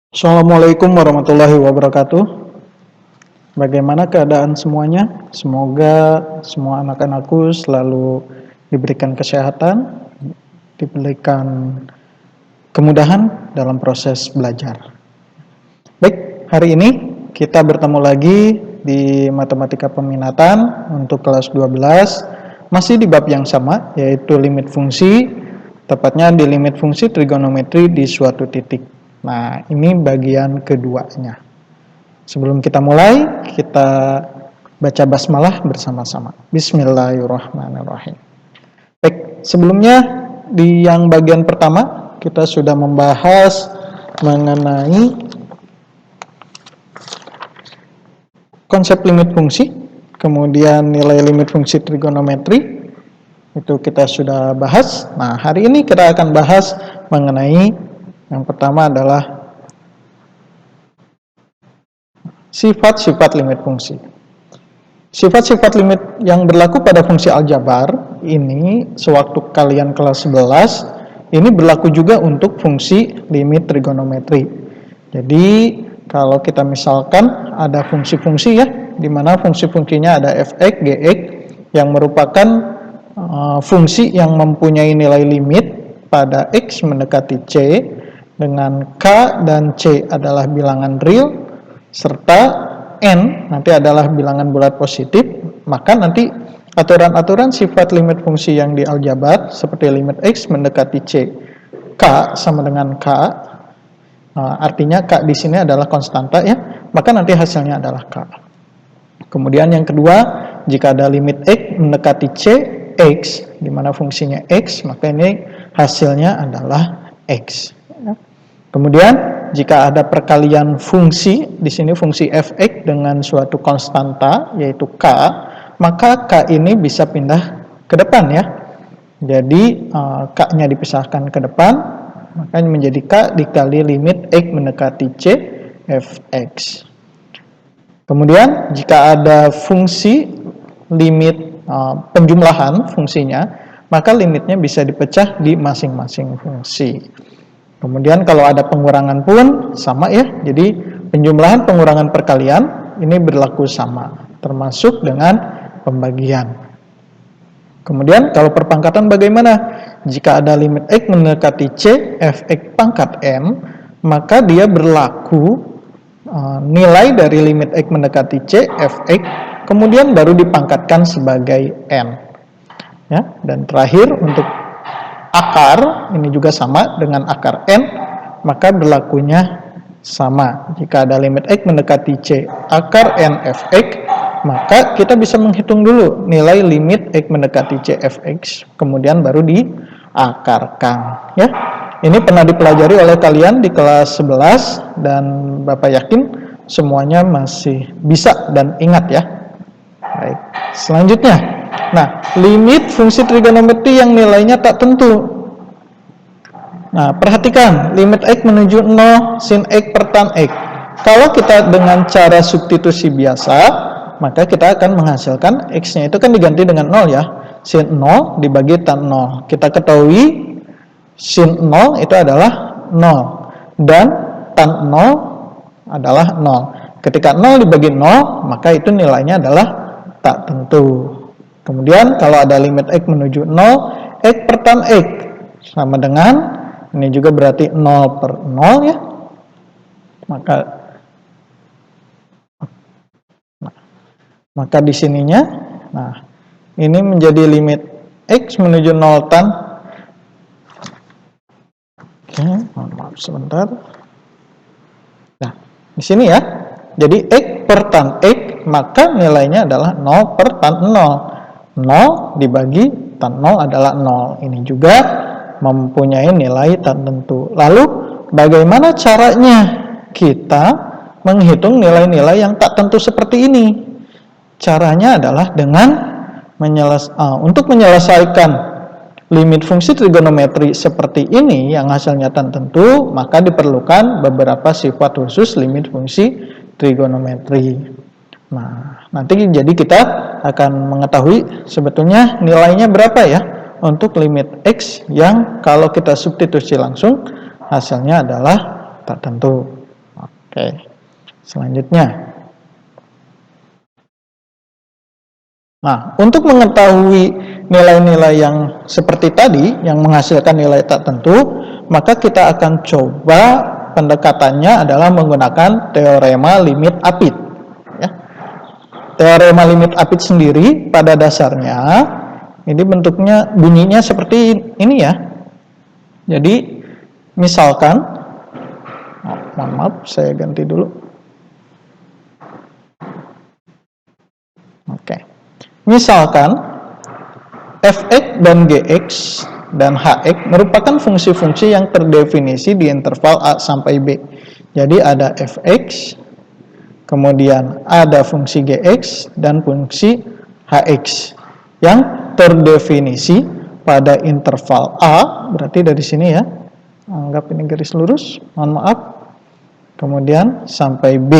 Assalamualaikum warahmatullahi wabarakatuh. Bagaimana keadaan semuanya? Semoga semua anak-anakku selalu diberikan kesehatan, diberikan kemudahan dalam proses belajar. Baik, hari ini kita bertemu lagi di matematika peminatan untuk kelas 12, masih di bab yang sama, yaitu limit fungsi, tepatnya di limit fungsi trigonometri di suatu titik. Nah, ini bagian keduanya. Sebelum kita mulai, kita baca basmalah bersama-sama. Bismillahirrahmanirrahim. Baik, sebelumnya di yang bagian pertama, kita sudah membahas mengenai konsep limit fungsi, kemudian nilai limit fungsi trigonometri, itu kita sudah bahas. Nah, hari ini kita akan bahas mengenai yang pertama adalah sifat-sifat limit fungsi. Sifat-sifat limit yang berlaku pada fungsi aljabar ini sewaktu kalian kelas 11 ini berlaku juga untuk fungsi limit trigonometri. Jadi kalau kita misalkan ada fungsi-fungsi ya, di mana fungsi-fungsinya ada fx, gx yang merupakan fungsi yang mempunyai nilai limit pada x mendekati c dengan k dan c adalah bilangan real serta n nanti adalah bilangan bulat positif, maka nanti aturan-aturan sifat limit fungsi yang di aljabar seperti limit x mendekati c, k sama dengan k, artinya k di sini adalah konstanta ya, maka nanti hasilnya adalah k. Kemudian yang kedua, jika ada limit x mendekati c, x, di mana fungsinya x, maka ini hasilnya adalah x. Kemudian jika ada perkalian fungsi, di sini fungsi fx dengan suatu konstanta yaitu k, maka k ini bisa pindah ke depan ya. Jadi k-nya dipisahkan ke depan, maka menjadi k dikali limit x mendekati c fx. Kemudian jika ada fungsi limit penjumlahan fungsinya, maka limitnya bisa dipecah di masing-masing fungsi. Kemudian kalau ada pengurangan pun sama ya, jadi penjumlahan pengurangan perkalian ini berlaku sama, termasuk dengan pembagian. Kemudian kalau perpangkatan bagaimana? Jika ada limit x mendekati c, fx pangkat n, maka dia berlaku nilai dari limit x mendekati c, fx, kemudian baru dipangkatkan sebagai n. Ya, dan terakhir untuk akar, ini juga sama dengan akar n, maka berlakunya sama. Jika ada limit x mendekati c, akar n fx, maka kita bisa menghitung dulu nilai limit x mendekati c fx, kemudian baru diakarkan. Ya, ini pernah dipelajari oleh kalian di kelas 11, dan Bapak yakin semuanya masih bisa dan ingat ya. Baik, selanjutnya. Nah, limit fungsi trigonometri yang nilainya tak tentu. Nah, perhatikan, limit x menuju 0 sin x per tan x. Kalau kita dengan cara substitusi biasa, maka kita akan menghasilkan x-nya itu kan diganti dengan 0 ya. Sin 0 dibagi tan 0. Kita ketahui sin 0 itu adalah 0 dan tan 0 adalah 0. Ketika 0 dibagi 0, maka itu nilainya adalah tak tentu. Kemudian kalau ada limit x menuju 0, x per tan x sama dengan, ini juga berarti 0 per 0 ya. Maka di sininya, nah ini menjadi limit x menuju 0 tan. Oke, maaf sebentar. Nah, di sini ya. Jadi x per tan x, maka nilainya adalah 0 per tan 0. 0 dibagi tan 0 adalah 0. Ini juga mempunyai nilai tak tentu. Lalu bagaimana caranya kita menghitung nilai-nilai yang tak tentu seperti ini? Caranya adalah dengan untuk menyelesaikan limit fungsi trigonometri seperti ini yang hasilnya tak tentu, maka diperlukan beberapa sifat khusus limit fungsi trigonometri. Nah, nanti jadi kita akan mengetahui sebetulnya nilainya berapa ya untuk limit x yang kalau kita substitusi langsung hasilnya adalah tak tentu. Oke, selanjutnya. Nah, untuk mengetahui nilai-nilai yang seperti tadi, yang menghasilkan nilai tak tentu, maka kita akan coba pendekatannya adalah menggunakan teorema limit apit. Ya. Teorema limit apit sendiri pada dasarnya, ini bentuknya, bunyinya seperti ini ya. Jadi, misalkan, mohon maaf, saya ganti dulu. Oke. Misalkan fx dan gx dan hx merupakan fungsi-fungsi yang terdefinisi di interval a sampai b. Jadi ada fx, kemudian ada fungsi gx dan fungsi hx yang terdefinisi pada interval a, berarti dari sini ya, anggap ini garis lurus, mohon maaf, kemudian sampai b.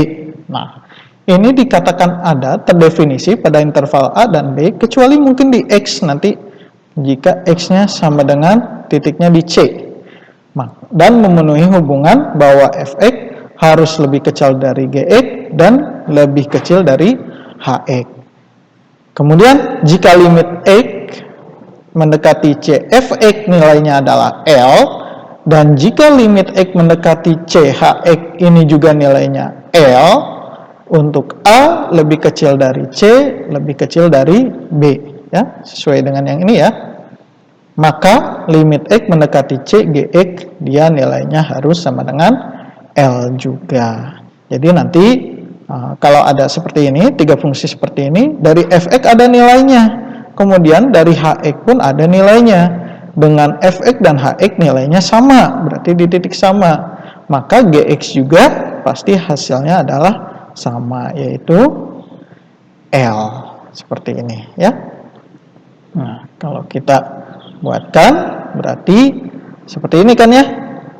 Nah, ini dikatakan ada terdefinisi pada interval A dan B, kecuali mungkin di X nanti, jika X-nya sama dengan titiknya di C. Dan memenuhi hubungan bahwa Fx harus lebih kecil dari Gx dan lebih kecil dari Hx. Kemudian, jika limit X mendekati C, Fx nilainya adalah L, dan jika limit X mendekati C, Hx ini juga nilainya L, untuk A lebih kecil dari C, lebih kecil dari B, ya, sesuai dengan yang ini ya. Maka limit X mendekati C, Gx, dia nilainya harus sama dengan L juga. Jadi nanti kalau ada seperti ini, tiga fungsi seperti ini, dari Fx ada nilainya, kemudian dari Hx pun ada nilainya. Dengan Fx dan Hx nilainya sama, berarti di titik sama. Maka Gx juga pasti hasilnya adalah sama, yaitu L, seperti ini ya. Nah, kalau kita buatkan berarti seperti ini kan ya,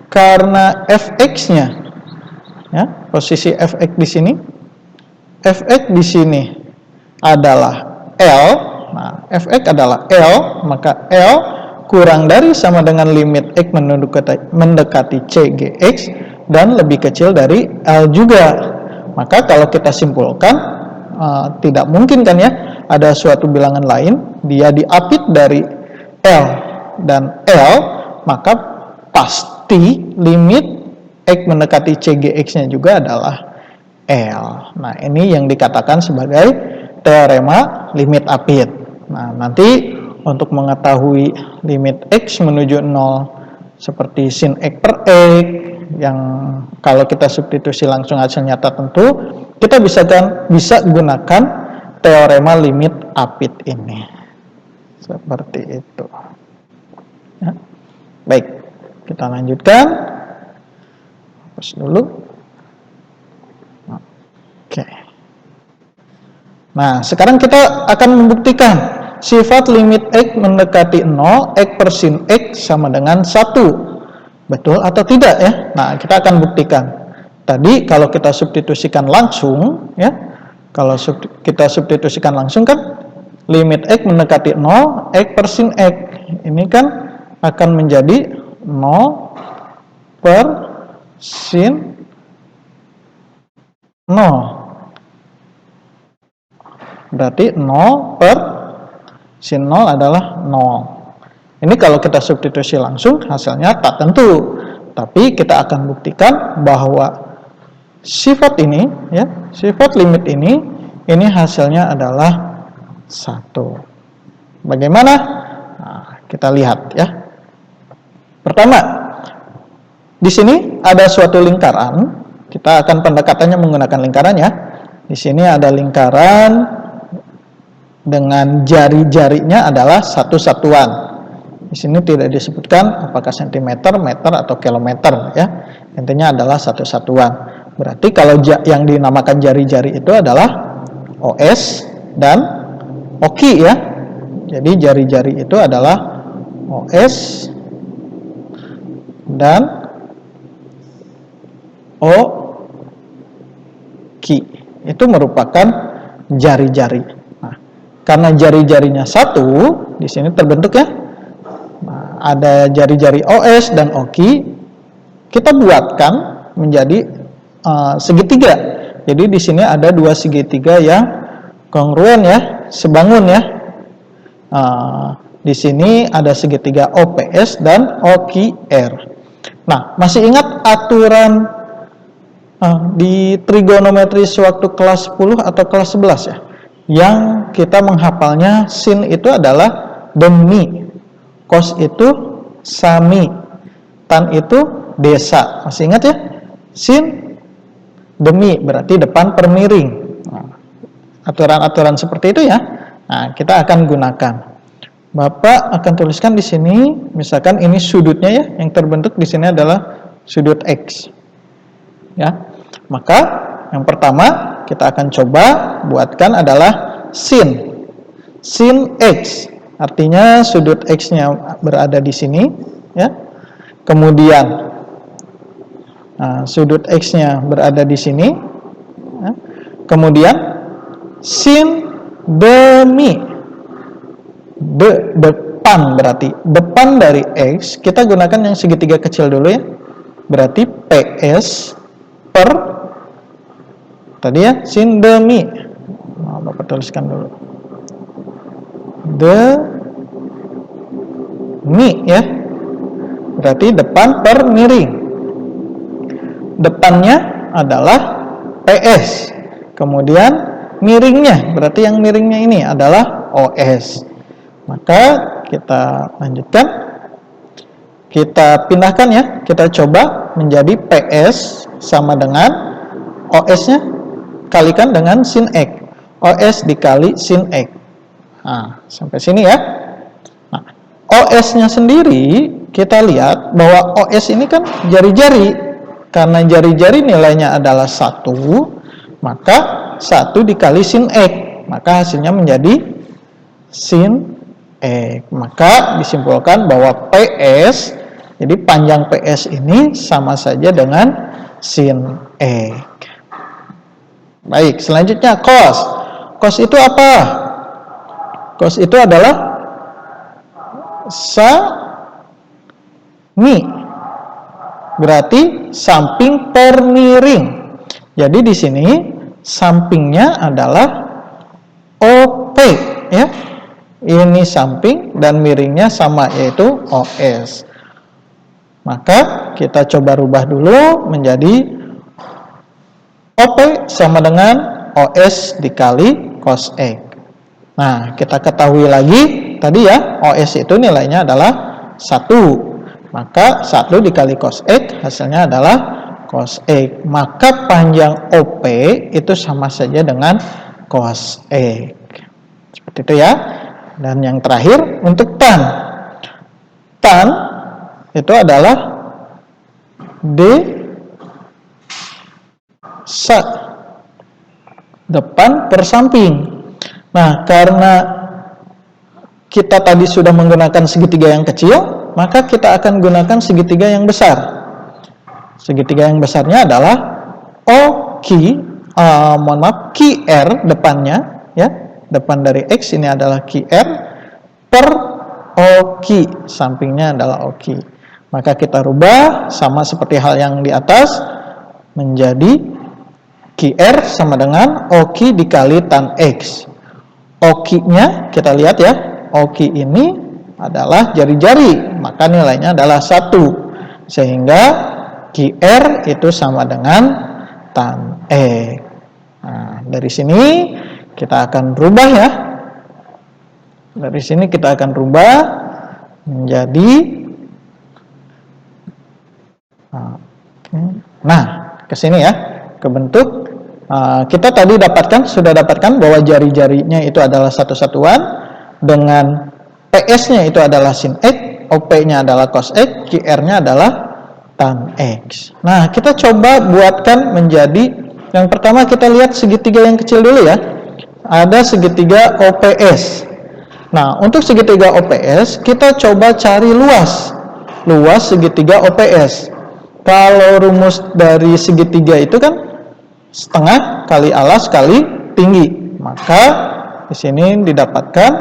karena fx-nya ya, posisi fx di sini, fx di sini adalah L. Nah, fx adalah L, maka L kurang dari sama dengan limit x mendekati C Gx dan lebih kecil dari L juga. Maka kalau kita simpulkan, tidak mungkin kan ya, ada suatu bilangan lain, dia diapit dari L dan L, maka pasti limit X mendekati CGX-nya juga adalah L. Nah, ini yang dikatakan sebagai teorema limit apit. Nah, nanti untuk mengetahui limit X menuju 0 seperti sin X per X, yang kalau kita substitusi langsung hasilnya tak tentu, kita bisa gunakan teorema limit apit ini. Seperti itu. Ya. Baik, kita lanjutkan. Hapus dulu. Oke. Nah, sekarang kita akan membuktikan sifat limit X mendekati 0, X per sin X sama dengan 1. Betul atau tidak ya? Nah, kita akan buktikan. Tadi kalau kita substitusikan langsung ya, kalau kita substitusikan langsung kan limit X mendekati 0, X per sin X. Ini kan akan menjadi 0 per sin 0. Berarti 0 per sin 0 adalah 0. Ini kalau kita substitusi langsung hasilnya tak tentu, tapi kita akan buktikan bahwa sifat ini ya, sifat limit ini hasilnya adalah 1. Bagaimana? Nah, kita lihat ya. Pertama, di sini ada suatu lingkaran, kita akan pendekatannya menggunakan lingkaran ya. Di sini ada lingkaran dengan jari-jarinya adalah satu satuan. Di sini tidak disebutkan apakah sentimeter, meter, atau kilometer ya. Intinya adalah satu satuan. Berarti kalau yang dinamakan jari-jari itu adalah OS dan OKI ya. Jadi jari-jari itu adalah OS dan OKI. Itu merupakan jari-jari. Nah, karena jari-jarinya satu, di sini terbentuk ya. Nah, ada jari-jari OS dan OKI, kita buatkan menjadi segitiga. Jadi di sini ada dua segitiga yang kongruen ya, sebangun ya. Di sini ada segitiga OPS dan OQR. Nah, masih ingat aturan di trigonometri sewaktu kelas 10 atau kelas 11 ya? Yang kita menghafalnya sin itu adalah demi, cos itu sami, tan itu desa. Masih ingat ya? Sin demi berarti depan per miring. Aturan-aturan seperti itu ya. Nah, kita akan gunakan. Bapak akan tuliskan di sini, misalkan ini sudutnya ya, yang terbentuk di sini adalah sudut X. Ya. Maka yang pertama kita akan coba buatkan adalah sin. Sin X. Artinya sudut X-nya berada di sini ya. Kemudian sudut X-nya berada di sini. Ya. Kemudian sin demi. Depan berarti depan dari X, kita gunakan yang segitiga kecil dulu ya. Berarti PS per tadi ya, sin demi. Bapak tuliskan dulu. Demi ya. Berarti depan per miring. Depannya adalah PS. Kemudian miringnya, berarti yang miringnya ini adalah OS. Maka kita lanjutkan, kita pindahkan ya, kita coba menjadi PS sama dengan OS-nya kalikan dengan sin X. OS dikali sin X. Nah, sampai sini ya. Nah, OS-nya sendiri kita lihat bahwa OS ini kan jari-jari. Karena jari-jari nilainya adalah 1, maka 1 dikali sin X. Maka hasilnya menjadi sin X. Maka disimpulkan bahwa PS, jadi panjang PS ini sama saja dengan sin X. Baik, selanjutnya cos. Cos itu apa? Cos itu adalah sami. Berarti samping per miring. Jadi di sini sampingnya adalah OP ya. Ini samping dan miringnya sama, yaitu OS. Maka kita coba rubah dulu menjadi OP sama dengan OS dikali cos X. Nah, kita ketahui lagi tadi ya, OS itu nilainya adalah 1. Maka 1 dikali cos X hasilnya adalah cos X. Maka panjang OP itu sama saja dengan cos X. Seperti itu ya. Dan yang terakhir untuk tan. Tan itu adalah D depan per samping. Nah, karena kita tadi sudah menggunakan segitiga yang kecil, maka kita akan gunakan segitiga yang besar. Segitiga yang besarnya adalah QR depannya ya. Depan dari X ini adalah QR per OQ, sampingnya adalah OQ. Maka kita rubah sama seperti hal yang di atas menjadi QR sama dengan OQ dikali tan X. OQ-nya kita lihat ya, OQ ini adalah jari-jari, maka nilainya adalah 1. Sehingga QR itu sama dengan tan X. Nah, dari sini kita akan rubah ya. Dari sini kita akan rubah menjadi ke sini ya, ke bentuk kita tadi sudah dapatkan bahwa jari-jarinya itu adalah satu satuan dengan PS-nya itu adalah sin X, OP-nya adalah cos X, QR-nya adalah tan X. Nah, kita coba buatkan menjadi, yang pertama kita lihat segitiga yang kecil dulu ya. Ada segitiga OPS. Nah, untuk segitiga OPS, kita coba cari luas segitiga OPS. Kalau rumus dari segitiga itu kan setengah kali alas kali tinggi. Maka di sini didapatkan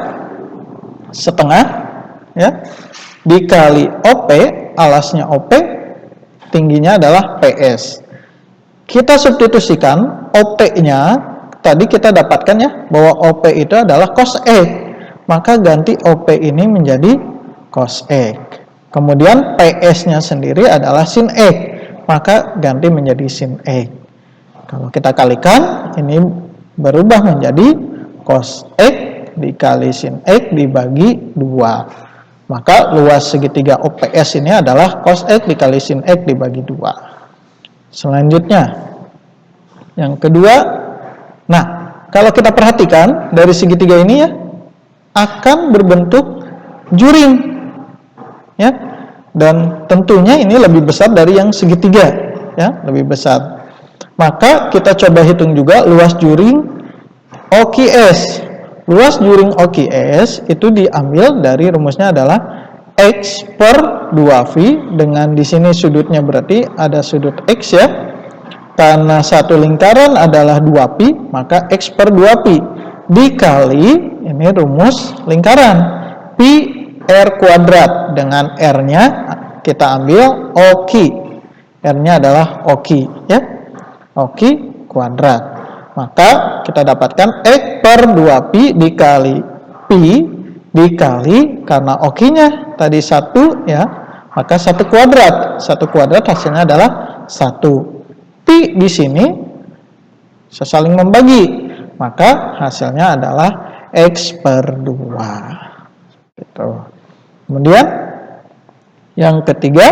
setengah ya dikali OP, alasnya OP, tingginya adalah PS. Kita substitusikan OP-nya, tadi kita dapatkan ya, bahwa OP itu adalah cos X. Maka ganti OP ini menjadi cos X. Kemudian PS-nya sendiri adalah sin X. Maka ganti menjadi sin X. Kalau kita kalikan, ini berubah menjadi cos X dikali sin X dibagi 2. Maka luas segitiga OPS ini adalah cos X dikali sin X dibagi 2. Selanjutnya, yang kedua, nah, kalau kita perhatikan dari segitiga ini ya, akan berbentuk juring, ya, dan tentunya ini lebih besar dari yang segitiga, ya, lebih besar. Maka kita coba hitung juga luas juring OQS. Luas juring OQS itu diambil dari rumusnya adalah X per 2V, dengan di sini sudutnya berarti ada sudut X ya. Karena satu lingkaran adalah 2pi, maka X per 2pi dikali, ini rumus lingkaran, pi R kuadrat, dengan R-nya kita ambil OQ. R-nya adalah OQ ya, OQ kuadrat. Maka kita dapatkan X per 2pi dikali pi dikali, karena OQ-nya tadi 1 ya, maka 1 kuadrat. 1 kuadrat hasilnya adalah 1. Pi di sini saling membagi, maka hasilnya adalah X per 2. Gitu. Kemudian yang ketiga,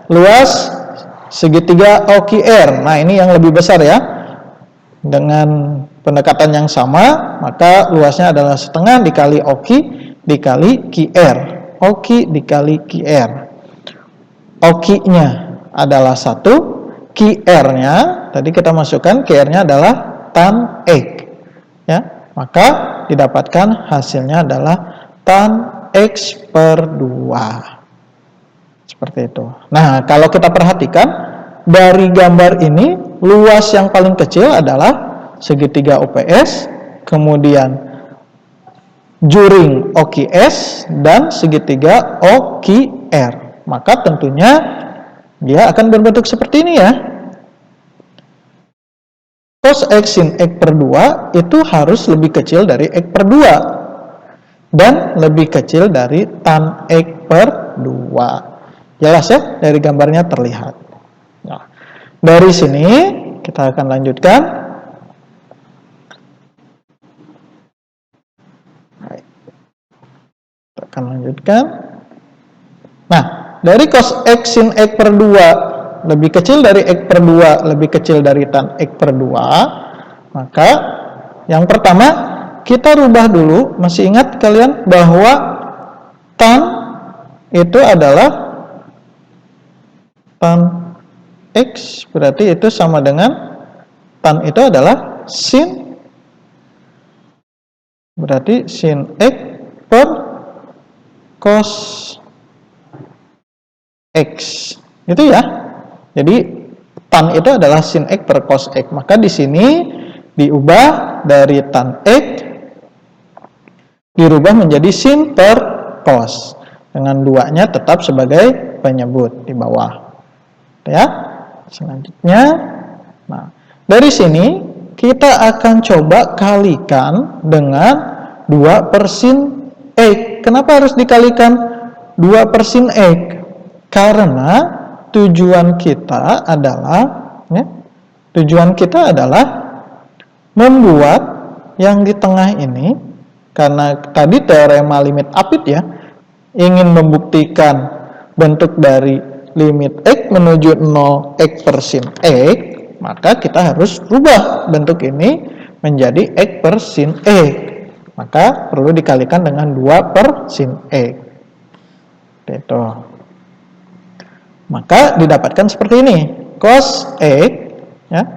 luas segitiga OQR. Nah, ini yang lebih besar ya. Dengan pendekatan yang sama, maka luasnya adalah setengah dikali OQ dikali QR. OQ dikali QR. OQ-nya adalah 1. QR-nya, tadi kita masukkan, QR-nya adalah tan X. Ya, maka didapatkan hasilnya adalah tan X per 2. Seperti itu. Nah, kalau kita perhatikan, dari gambar ini, luas yang paling kecil adalah segitiga OPS, kemudian juring OQS, dan segitiga OQR. Maka tentunya dia akan berbentuk seperti ini ya. Cos X sin X per 2 itu harus lebih kecil dari X per 2 dan lebih kecil dari tan X per 2. Jelas ya, dari gambarnya terlihat. Nah, dari sini kita akan lanjutkan. Kita akan lanjutkan. Nah, dari cos X sin X per 2 lebih kecil dari X per 2 lebih kecil dari tan X per 2, maka yang pertama kita rubah dulu. Masih ingat kalian bahwa tan itu adalah tan X, berarti itu sama dengan tan itu adalah sin, berarti sin X per cos X, gitu ya. Jadi tan itu adalah sin X per cos X. Maka di sini diubah dari tan X dirubah menjadi sin per cos, dengan 2-nya tetap sebagai penyebut di bawah. Ya. Selanjutnya, nah, dari sini kita akan coba kalikan dengan 2 per sin X. Kenapa harus dikalikan 2 per sin X? Karena tujuan kita adalah membuat yang di tengah ini, karena tadi teorema limit apit ya, ingin membuktikan bentuk dari limit X menuju 0 X per sin X, maka kita harus rubah bentuk ini menjadi X per sin X. Maka perlu dikalikan dengan 2 per sin X. Itu. Maka didapatkan seperti ini. Cos X, ya,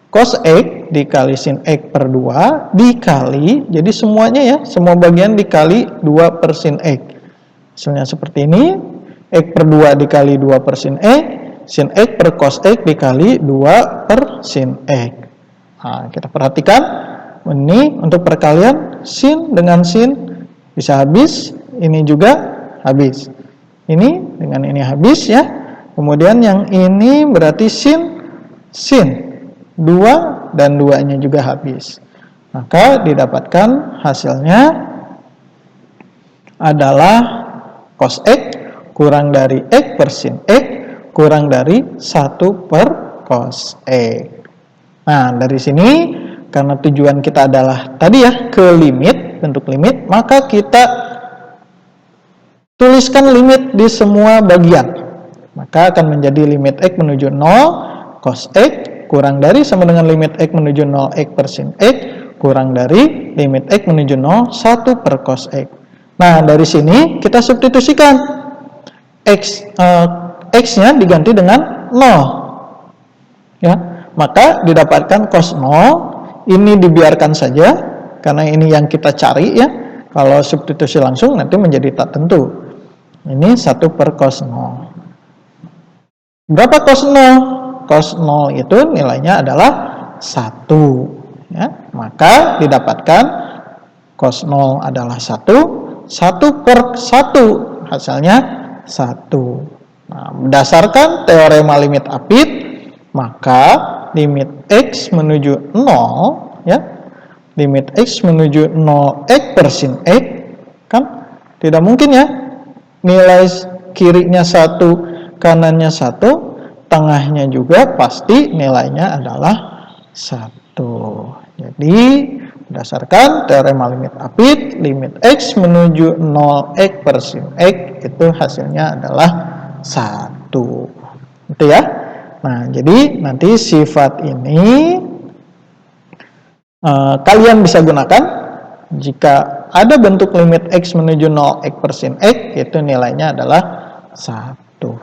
cos X dikali sin X per 2 dikali, jadi semuanya ya, semua bagian dikali 2 per sin X. Hasilnya seperti ini. X per 2 dikali 2 per sin X per cos X dikali 2 per sin X. Nah, kita perhatikan, ini untuk perkalian, sin dengan sin bisa habis, ini juga habis. Ini dengan ini habis ya. Kemudian yang ini berarti sin 2 dan 2-nya juga habis. Maka didapatkan hasilnya adalah cos X kurang dari X per sin X kurang dari 1 per cos X. Nah, dari sini karena tujuan kita adalah tadi ya ke limit, bentuk limit, maka kita tuliskan limit di semua bagian. Maka akan menjadi limit X menuju 0 cos X kurang dari sama dengan limit X menuju 0 X per sin X kurang dari limit X menuju 0 1 per cos X. Nah, dari sini kita substitusikan X-nya diganti dengan 0. Ya, maka didapatkan cos 0, ini dibiarkan saja, karena ini yang kita cari ya, kalau substitusi langsung nanti menjadi tak tentu. Ini 1 per cos 0. Berapa cos 0? Cos 0 itu nilainya adalah 1. Ya, maka didapatkan cos 0 adalah 1, 1 per 1, hasilnya 1. Nah, berdasarkan teorema limit apit, maka limit X menuju 0, ya, limit X menuju 0 X per sin X, kan tidak mungkin ya, nilai kirinya 1, kanannya 1, tengahnya juga pasti nilainya adalah 1. Jadi berdasarkan teorema limit apit, limit X menuju 0 X per sin X itu hasilnya adalah 1. Itu ya. Nah, jadi nanti sifat ini kalian bisa gunakan jika ada bentuk limit X menuju 0 X per sin X, itu nilainya adalah 1.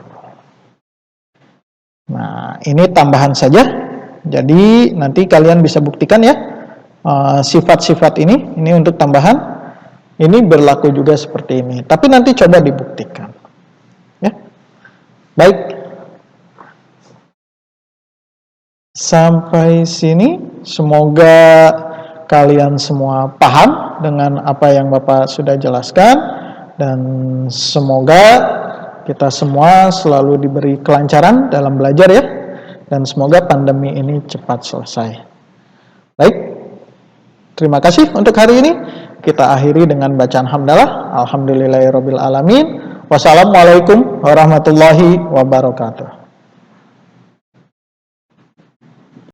Nah, ini tambahan saja. Jadi nanti kalian bisa buktikan ya sifat-sifat ini untuk tambahan. Ini berlaku juga seperti ini. Tapi nanti coba dibuktikan. Ya. Baik. Sampai sini semoga kalian semua paham dengan apa yang Bapak sudah jelaskan, dan semoga kita semua selalu diberi kelancaran dalam belajar ya, dan semoga pandemi ini cepat selesai. Baik, terima kasih untuk hari ini. Kita akhiri dengan bacaan hamdalah. Alhamdulillahirabbil alamin. Wassalamualaikum warahmatullahi wabarakatuh.